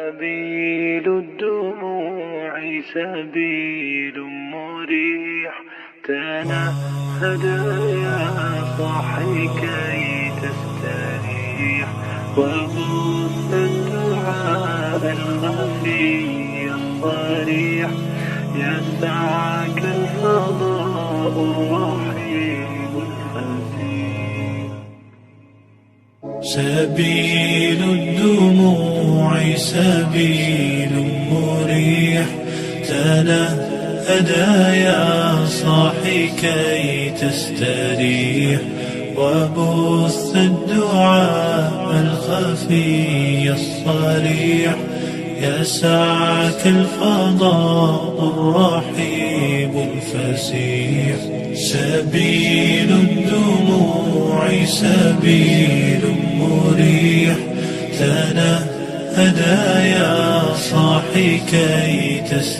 سبيل الدموع سبيل مريح، تنهد يا صاحي كي تستريح، وبث الدعاء الخفي الصريح، يسعك الفضاء الرحيم الفسيح. سبيل الدموع سبيل مريح، تنهد يا صاحي كي تستريح، وبث الدعاء الخفي الصريح، يسعك الفضاء الرحيب الفسيح. سبيل الدموع سبيل مريح، تنهد يا صاحي كي تستريح.